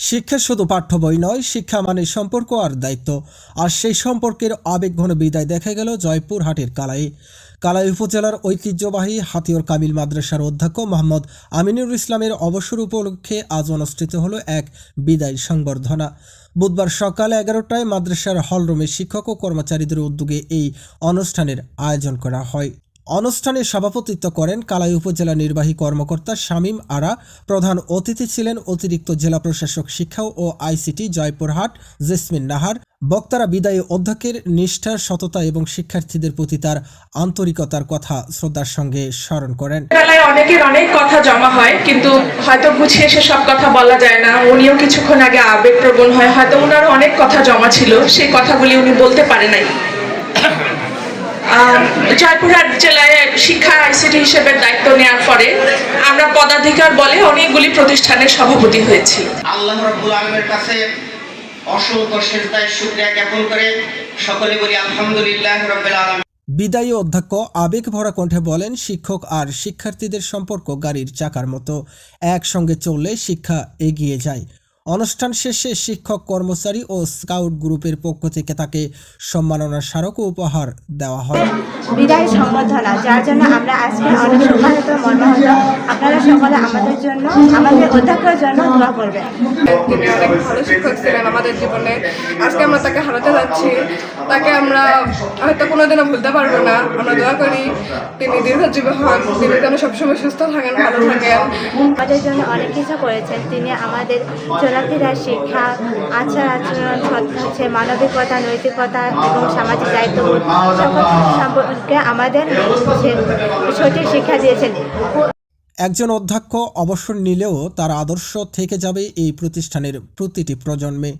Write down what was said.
শিক্ষা শুধু পাঠ্য বই নয়, শিক্ষা মানে সম্পর্ক আর দায়িত্ব। আর সেই সম্পর্কের আবেগঘন বিদায় দেখা গেল জয়পুরহাটের কালাই উপজেলার ঐতিহ্যবাহী হাতিয়র কামিল মাদ্রাসার অধ্যক্ষ মোহাম্মদ আমিনুর ইসলামের অবসর উপলক্ষে আজ অনুষ্ঠিত হলো এক বিদায় সংবর্ধনা। বুধবার সকাল 11টায় মাদ্রাসার হলরুমে শিক্ষক ও কর্মচারীদের উদ্যোগে এই অনুষ্ঠানের আয়োজন করা হয়। অনুষ্ঠানে সভাপতিত্ব করেন কালাই উপজেলা নির্বাহী কর্মকর্তা শামীম আরা। প্রধান অতিথি ছিলেন অতিরিক্ত জেলা প্রশাসক শিক্ষা ও আইসিটি জয়পুরহাট জেসমিন নাহার। বক্তারা বিদায়ী অধ্যক্ষের নিষ্ঠা, সততা এবং শিক্ষার্থীদের প্রতি তার আন্তরিকতার কথা শ্রদ্ধার সঙ্গে স্মরণ করেন। অনেকের অনেক কথা জমা হয়, কিন্তু হয়তো গুছিয়ে সে সব কথা বলা যায় না। উনিও কিছুক্ষণ আগে আবেগপ্রবণ হয়, হয়তো ওনারও অনেক কথা জমা ছিল, সেই কথাগুলি উনি বলতে পারে নাই। জয়পুরহাট জেলায় শিক্ষা আইসিটি হিসেবে দায়িত্ব নেওয়ার পরে আমরা পদাধিকার বলে অনেকগুলি প্রতিষ্ঠানের সভাপতি হয়েছি। আল্লাহ রাব্বুল আলামিনের কাছে অসংখ্য সেজদায় শুকরিয়া জ্ঞাপন করে সকলে বলি আলহামদুলিল্লাহ রাব্বিল আলামিন। বিদায়ী অধ্যক্ষ আবেগ ভরা কণ্ঠে বলেন, শিক্ষক আর শিক্ষার্থীদের সম্পর্ক গাড়ির চাকার মতো, একসঙ্গে চললে শিক্ষা এগিয়ে যায়। অনুষ্ঠান শেষে শিক্ষক, কর্মচারী ও স্কাউট গ্রুপের পক্ষ থেকে তাকে সম্মাননা স্মারক ও উপহার দেওয়া হয়। বিদায় সংবর্ধনা, যার জন্য আমরা আজকে অনেক সম্মানিত মর্মাহত। আপনারা সকলে আমাদের জন্য, আমাদের অধ্যক্ষের জন্য দোয়া করবেন। তিনি অনেক ভালো শিক্ষক ছিলেন আমাদের জীবনে। আজকে আমরা তাকে হারাতে যাচ্ছি, তাকে আমরা হয়তো কোনোদিনও ভুলতে পারবো না। আমরা দোয়া করি তিনি দীর্ঘজীবী হন, তিনি যেন সবসময় সুস্থ থাকেন, ভালো থাকেন। আমাদের জন্য অনেক কিছু করেছেন তিনি। আমাদের চলাফেরা, শিক্ষা, আচার আচরণ, হচ্ছে মানবিকতা, নৈতিকতা এবং সামাজিক দায়িত্ববোধ সকল সম্পর্কে আমাদের সঠিক শিক্ষা দিয়েছেন। একজন অধ্যক্ষ অবসর নিলেও তার আদর্শ থেকে যাবে এই প্রতিষ্ঠানের প্রতিটি প্রজন্মে।